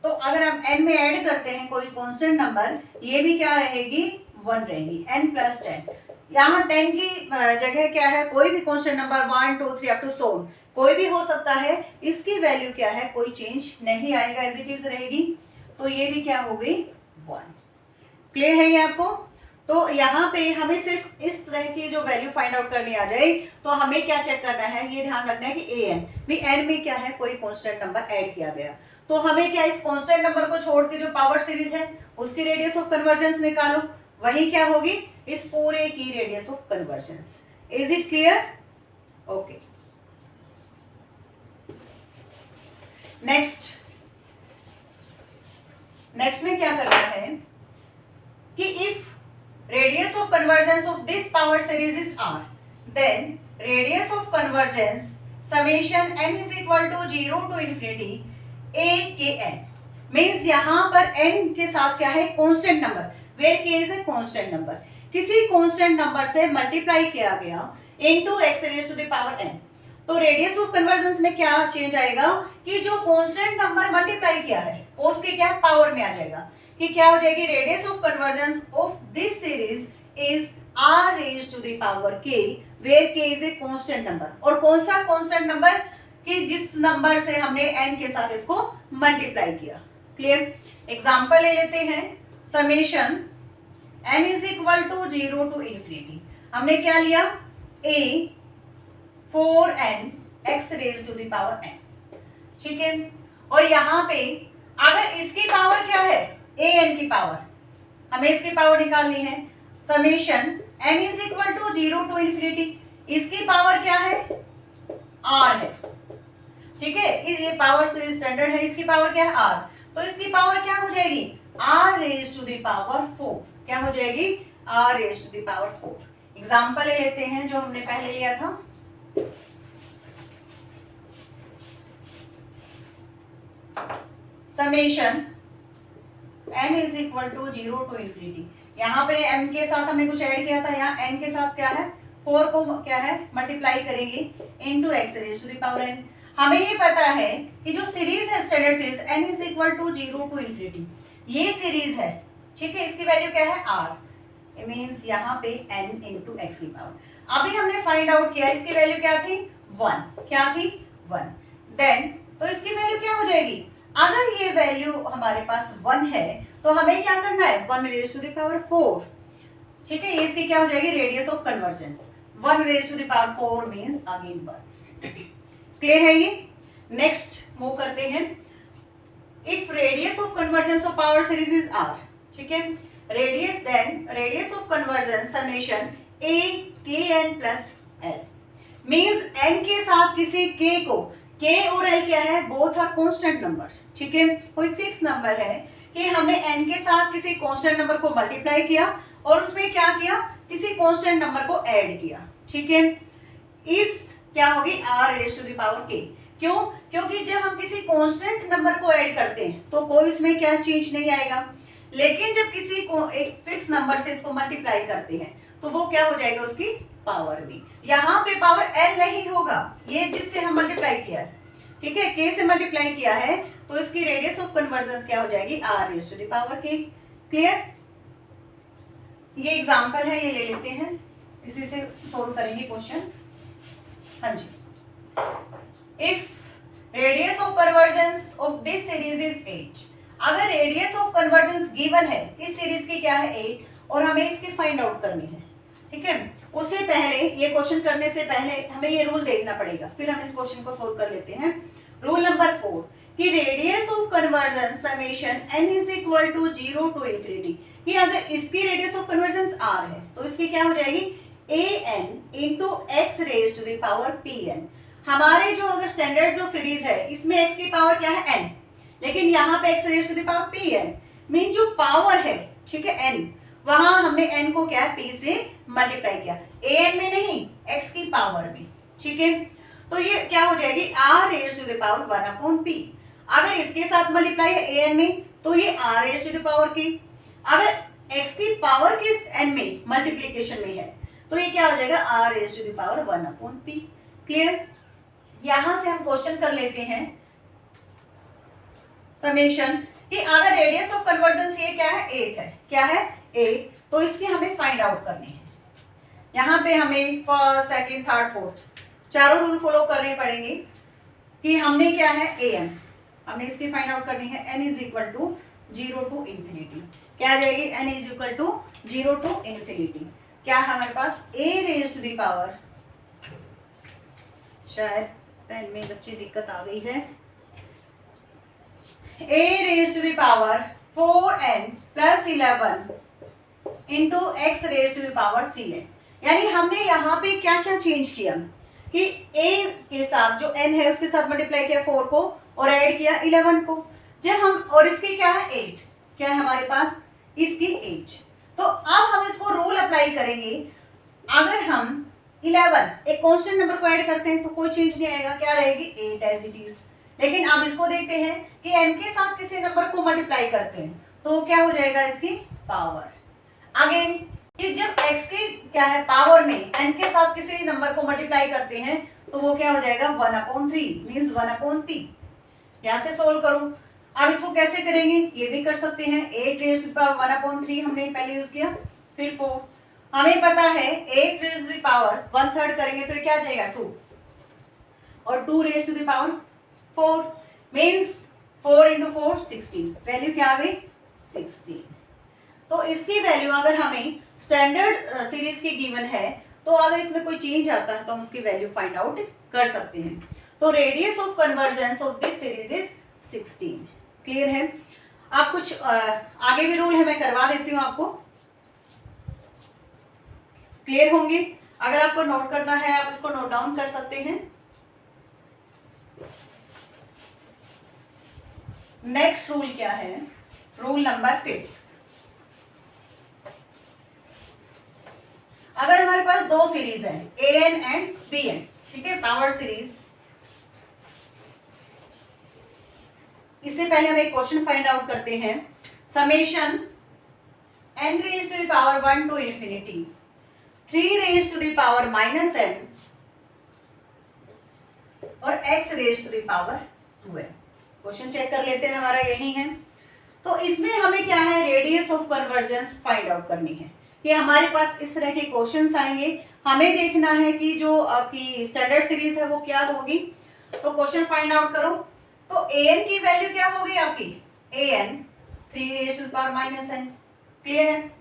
तो अगर हम n में ऐड करते हैं कोई कांस्टेंट नंबर, ये भी क्या रहेगी 1 रहेगी, n प्लस 10। यहाँ 10 की जगह क्या है कोई भी कांस्टेंट नंबर 1 2 3 अप टू 100 कोई भी हो सकता है, इसकी वैल्यू क्या है कोई चेंज नहीं आएगा, एज इट इज रहेगी, तो ये भी क्या हो गई 1। क्लियर है ये आपको? तो यहाँ पे हमें सिर्फ इस तरह की जो वैल्यू फाइंड आउट करनी आ जाए तो हमें क्या चेक करना है, ये ध्यान रखना है कि an भी n में क्या है कोई कांस्टेंट नंबर ऐड किया गया, तो हमें क्या इस कांस्टेंट नंबर को छोड़ के जो पावर सीरीज है उसकी रेडियस ऑफ कन्वर्जेंस निकालो, वही क्या होगी इस पूरे की radius of convergence. Is it clear? Okay, next में क्या करना है कि if radius of convergence of this power series is r, then radius of convergence summation n is equal to 0 to infinity a k n, means यहाँ पर n के साथ क्या है constant number, where k is a constant number, किसी constant number से multiply किया गया into x raised to the power n, तो रेडियस ऑफ कन्वर्जेंस में क्या चेंज आएगा कि जो कांस्टेंट नंबर मल्टीप्लाई किया है वो उसके क्या पावर में आ जाएगा, कि क्या हो जाएगी radius of convergence of this series is r raised to the power k, where k is a constant number, और कौन सा कांस्टेंट नंबर कि जिस नंबर से हमने n के साथ इसको मल्टीप्लाई किया। क्लियर? एग्जांपल ले लेते हैं, summation n is equal to 0 to infinity, हमने क्या लिया a 4n x raised to the power n। ठीक है, और यहाँ पे अगर इसकी पावर क्या है an की पावर, हमें इसकी पावर निकालनी है, summation n is equal to 0 to infinity, इसकी पावर क्या है r है। ठीक है, ये पावर सीरीज स्टैंडर्ड है, इसकी पावर क्या है r, तो इसकी पावर क्या हो जाएगी r raised to the power 4, क्या हो जाएगी r raised to the power 4। Example ले लेते हैं जो हमने पहले लिया था, summation n is equal to 0 to infinity, यहाँ पे m के साथ हमने कुछ ऐड किया था, यहाँ n के साथ क्या है 4 को क्या है मल्टीप्लाई करेंगे into x raised to the power n। हमें ये पता है कि जो सीरीज है standard series n is equal to 0 to infinity, ये सीरीज है, ठीक है, इसकी वैल्यू क्या है r, इट मींस यहाँ पे n इनटू x की पावर। अभी हमने फाइंड आउट किया इसकी वैल्यू क्या थी 1, क्या थी 1, देन तो इसकी वैल्यू क्या हो जाएगी, अगर ये वैल्यू हमारे पास 1 है तो हमें क्या करना है 1 रेज़ टू द पावर 4। ठीक है, ये इसकी क्या हो जाएगी radius of convergence, 1 raise to the power 4 means again 1। Clear है ये? नेक्स्ट मूव करते हैं, if radius of convergence of power series is r, ठीक है, radius then radius of convergence summation a k n plus l, means n के साथ किसी k को, k और l क्या है बोथ आर कांस्टेंट नंबर। ठीक है, कोई फिक्स नंबर है कि हमने n के साथ किसी कांस्टेंट नंबर को मल्टीप्लाई किया और उसमें क्या किया किसी कांस्टेंट नंबर को ऐड किया। ठीक है, इस क्या होगी r raise to the power k, क्यों? क्योंकि जब हम किसी कांस्टेंट नंबर को ऐड करते हैं तो कोई इसमें क्या चेंज नहीं आएगा, लेकिन जब किसी को एक फिक्स नंबर से इसको मल्टीप्लाई करते हैं तो वो क्या हो जाएगा उसकी पावर भी, यहाँ पे पावर l नहीं होगा, ये जिससे हम मल्टीप्लाई किया है, ठीक है, k से मल्टीप्लाई किया है तो इसकी रेडियस ऑफ कन्वर्जेंस क्या हो जाएगी r raise to the power k। Clear? ये एग्जांपल है, ये ले लेते हैं, इसी से सोल्व करेंगे क्वेश्चन। हाँ जी, if radius of convergence of this series is 8, अगर रेडियस ऑफ कन्वर्जेंस गिवन है इस सीरीज की क्या है 8 और हमें इसकी फाइंड आउट करनी है, ठीक है, उससे पहले ये क्वेश्चन करने से पहले हमें ये रूल देखना पड़ेगा, फिर हम इस क्वेश्चन को सोल्व कर लेते हैं। रूल नंबर 4 कि radius of conversion summation n is equal to 0 to infinity, कि अगर इसकी रेडियस ऑफ कन्वर्जन r है तो इसकी क्या हो जाएगी an into x raise to the power pn। हमारे जो अगर स्टैंडर्ड जो सीरीज है इसमें x की पावर क्या है n, लेकिन यहाँ पे x raise to the power pn mean जो पावर है, ठीक है, n, वहां हमने n को क्या p से मल्टीप्लाई किया, an में नहीं x की पावर में, ठीक है। तो ये क्या हो जाएगी r raise to the power 1 upon p। अगर इसके साथ मल्टीप्लाई है an में तो ये r raise to the power की, अगर x की पावर किस n में मल्टीप्लीकेशन में है तो ये क्या हो जाएगा r raise to the power 1 upon p। Clear. यहां से हम क्वेश्चन कर लेते हैं समेशन कि अगर रेडियस ऑफ कन्वर्जन ये क्या है 8 है, क्या है 8, तो इसकी हमें फाइंड आउट करनी है। यहाँ पे हमें फर्स्ट सेकंड थर्ड फोर्थ चारों रूल फॉलो करने पड़ेंगे कि हमने क्या है an, हमने इसकी फाइंड आउट करनी है n is equal to 0 to infinity. क्या आ जाएगी n is equal to 0 to infinity, क्या हमारे पास a raise to the power, शायद पेन में बच्चे दिक्कत आ गई है, a raise to the power 4n plus 11 into x raise to the power 3n। यानी हमने यहाँ पे क्या क्या चेंज किया कि a के साथ जो n है उसके साथ मल्टीप्लाई किया 4 को और ऐड किया 11 को, जब हम, और इसकी क्या है 8, क्या है हमारे पास इसकी 8। तो अब हम इसको रूल अप्लाई करेंगे, अगर हम 11 एक कांस्टेंट नंबर को ऐड करते हैं तो कोई चेंज नहीं आएगा, क्या रहेगी 8 एज इट इज। लेकिन अब इसको देखते हैं कि n के साथ किसी नंबर को मल्टीप्लाई करते हैं तो क्या हो जाएगा इसकी पावर। अगेन कि जब x की क्या है पावर में n के साथ किसी नंबर को मल्टीप्लाई करते हैं तो वो क्या हो जाएगा 1 अपॉन 3 मीन्स 1 अपॉन p। यहाँ से सोल्व करो। अब इसको कैसे करेंगे, ये भी कर सकते हैं, 8 raise to the power 1 upon 3 हमने पहले यूज किया, फिर 4, हमें पता है 8 रेज टू द पावर 1/3 करेंगे तो ये क्या आ जाएगा 2, और 2 raise to the power 4 means 4 into 4 16, value क्या आ गई 16। तो इसकी वैल्यू अगर हमें स्टैंडर्ड सीरीज की गिवन है तो अगर इसमें कोई चेंज आता है तो हम उसकी वैल्यू फाइंड आउट कर सकते हैं। तो radius of convergence of this series is 16। Clear है। आप कुछ आगे भी रूल है मैं करवा देती हूँ आपको, क्लियर होंगे। अगर आपको नोट करना है आप इसको नोट डाउन कर सकते हैं। नेक्स्ट रूल क्या है, रूल नंबर 5। अगर हमारे पास दो सीरीज है an एंड bn, ठीक है, पावर सीरीज, इससे पहले हम एक क्वेश्चन फाइंड आउट करते हैं। Summation n raise to the power 1 to infinity 3 raise to the power -n और x raise to the power 2n। Question check कर लेते हैं, हमारा यही है। तो इसमें हमें क्या है radius of convergence find out करनी है कि हमारे पास इस तरह के क्वेश्चंस आएंगे, हमें देखना है कि जो आपकी स्टैंडर्ड सीरीज है वो क्या होगी। तो क्वेश्चन फाइंड आउट करो। तो an की वैल्यू क्या होगी आपकी an 3 raise to the power -n, clear है,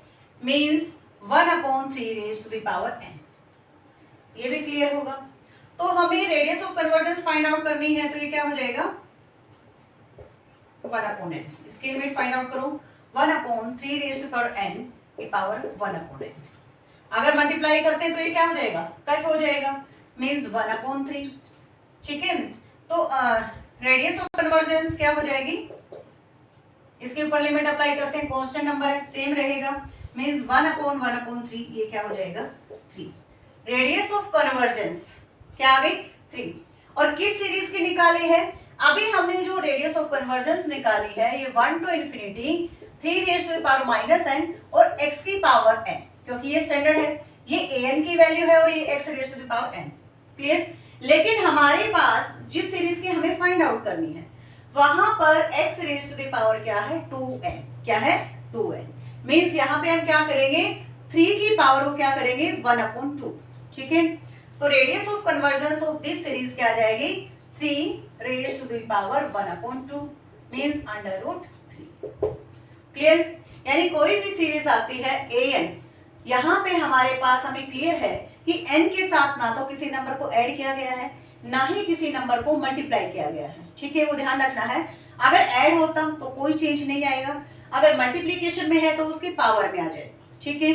means 1 upon 3 raise to the power n, ये भी क्लियर होगा। तो हमें radius of convergence find out करनी है तो ये क्या हो जाएगा 1 अपॉन n। इसकी लिमिट फाइंड आउट करो, 1 upon 3 raise to power n की पावर 1 अपॉन n। अगर मल्टीप्लाई करते हैं तो ये क्या हो जाएगा कट हो जाएगा, मींस 1 अपॉन 3, ठीक है। तो रेडियस ऑफ कन्वर्जेंस क्या हो जाएगी, इसके ऊपर लिमिट अप्लाई करते हैं, कांस्टेंट नंबर है सेम रहेगा, मींस 1 अपॉन 3, ये क्या हो जाएगा 3। रेडियस ऑफ कन्वर्जेंस क्या आ गई 3। और किस सीरीज की निकाली है, अभी हमने जो रेडियस ऑफ कन्वर्जेंस निकाली है ये 1 to infinity 3 raise to the power -n और x की पावर n, क्योंकि ये स्टैंडर्ड है, ये an की वैल्यू है और ये x raise to the power n, clear. लेकिन हमारे पास जिस सीरीज की हमें फाइंड आउट करनी है वहां पर x raise to the power क्या है 2n, क्या है 2n, मींस यहाँ पे हम क्या करेंगे 3 की पावर को क्या करेंगे 1 अपॉन 2, ठीक है। तो radius of convergence of this series क्या आ जाएगी 3 raise to the power 1 upon 2 means √3, clear. यानी कोई भी सीरीज आती है an यहाँ पे हमारे पास हमें क्लियर है कि n के साथ ना तो किसी नंबर को ऐड किया गया है, ना ही किसी नंबर को मल्टीप्लाई किया गया है। ठीक है, वो ध्यान रखना है। अगर ऐड होता तो कोई चेंज नहीं आएगा, अगर मल्टीप्लीकेशन में है तो उसकी पावर में आ जाएगा। ठीक है,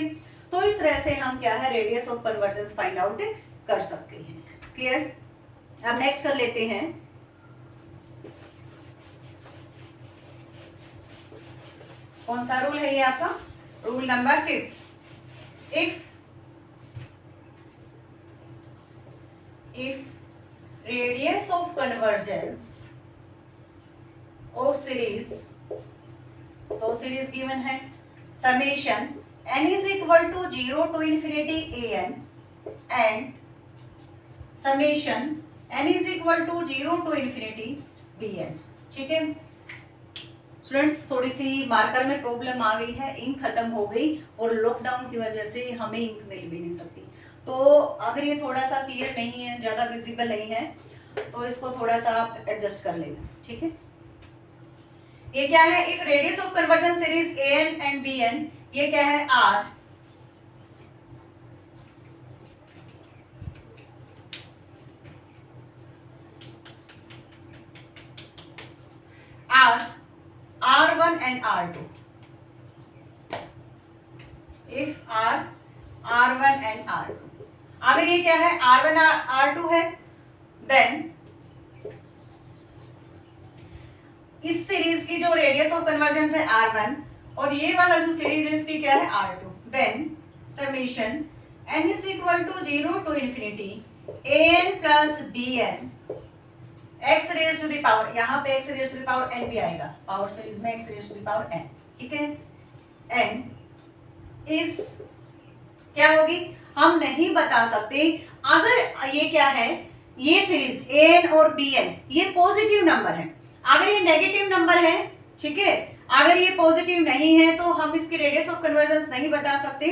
तो इस तरह से हम क्या है radius of convergence find out कर सकते हैं। क्लियर? अब नेक्स्ट कर लेते हैं। कौन सा रूल है ये आपका? Rule number 5। if radius of convergence of series, तो सीरीज गिवन है summation n is equal to 0 to infinity an and summation n is equal to 0 to infinity bn। ठीक है स्टूडेंट्स, थोड़ी सी मार्कर में प्रॉब्लम आ गई है, इंक खत्म हो गई और लॉकडाउन की वजह से हमें इंक मिल भी नहीं सकती। तो अगर ये थोड़ा सा क्लियर नहीं है, ज़्यादा विजिबल नहीं है, तो इसको थोड़ा सा आप एडजस्ट कर लेना। ठीक है, ये क्या है? If radius of convergence series an and bn, ये क्या है? r। R1 and R2। if R1 and R2, अगर ये क्या है? R1 R2 है, देन इस सीरीज की जो रेडियस ऑफ कन्वर्जेंस है R1 और ये वाला जो सीरीज है इसकी क्या है? R2। Then summation n is equal to 0 to infinity an plus bn x raise to the power, यहाँ पे x raise to the power n भी आएगा, पावर सीरीज में x raise to the power n। ठीक है, n is क्या होगी हम नहीं बता सकते। अगर ये क्या है, ये सीरीज an और bn ये पॉजिटिव नंबर है, अगर ये नेगेटिव नंबर है, ठीक है, अगर ये पॉजिटिव नहीं है तो हम इसकी रेडियस ऑफ कन्वर्जेंस नहीं बता सकते।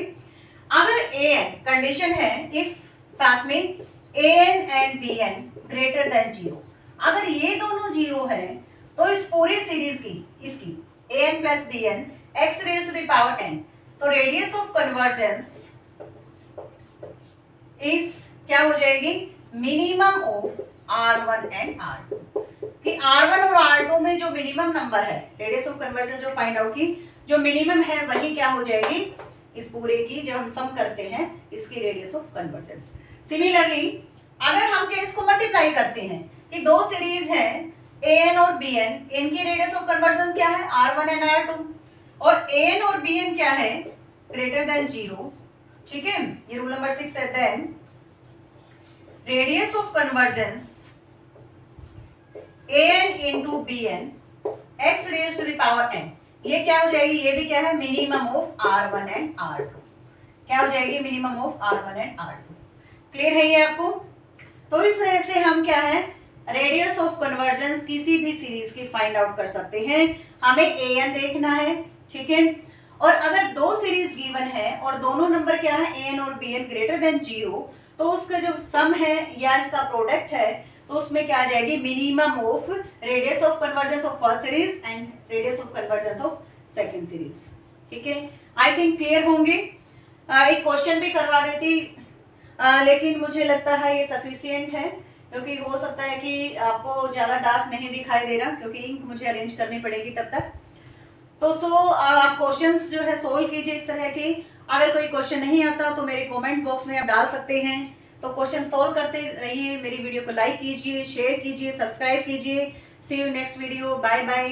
अगर an कंडीशन है, इफ साथ में an and bn greater than 0, अगर ये दोनों 0 है तो इस पूरी सीरीज की इसकी an plus bn x raise to the power n, तो रेडियस ऑफ कन्वर्जेंस इज क्या हो जाएगी? Minimum of R1 and R2। कि R1 और R2 में जो मिनिमम नंबर है, रेडियस ऑफ कन्वर्जेंस जो फाइंड आउट की जो मिनिमम है वही क्या हो जाएगी? इस पूरे की जब हम सम करते हैं इसकी रेडियस ऑफ कन्वर्जेंस। सिमिलरली अगर हम क्या इसको मल्टीप्लाई करते हैं कि दो सीरीज है an और bn, इनकी रेडियस ऑफ कन्वर्जेंस क्या है? R1 एंड R2, और an और bn क्या है? Greater than 0। ठीक है, ये रूल नंबर 6 है। Then radius of convergence an into bn x raise to the power n, ये क्या हो जाएगी? ये भी क्या है? Minimum of R1 and R2। क्या हो जाएगी? Minimum of R1 and R2। Clear है ये आपको? तो इस तरह से हम क्या है रेडियस ऑफ कन्वर्जेंस किसी भी सीरीज की फाइंड आउट कर सकते हैं। हमें an देखना है, ठीक है, और अगर दो सीरीज गिवन है और दोनों नंबर क्या है? an और bn ग्रेटर देन 0, तो उसका जो सम है या इसका प्रोडक्ट है तो उसमें क्या आ जाएगी? Minimum of radius of convergence of first series and radius of convergence of second series. ठीक है, आई थिंक क्लियर होंगे। एक क्वेश्चन भी करवा देती, लेकिन मुझे लगता है ये सफिशिएंट है, क्योंकि हो सकता है कि आपको ज़्यादा डार्क नहीं दिखाई दे रहा, क्योंकि इंक मुझे अरेंज करनी पड़ेगी तब तक। तो आप क्वेश्चंस जो है सोल्व कीजिए इस तरह की। अगर कोई क्वेश्चन नहीं आता तो मेरे कमेंट बॉक्स में आप डाल सकते हैं। तो क्वेश्चन सोल्व करते रहिए, मेरी वीडियो को लाइक कीजिए, शेयर कीजिए, सब्सक्राइब कीजिए। See you next video, bye bye.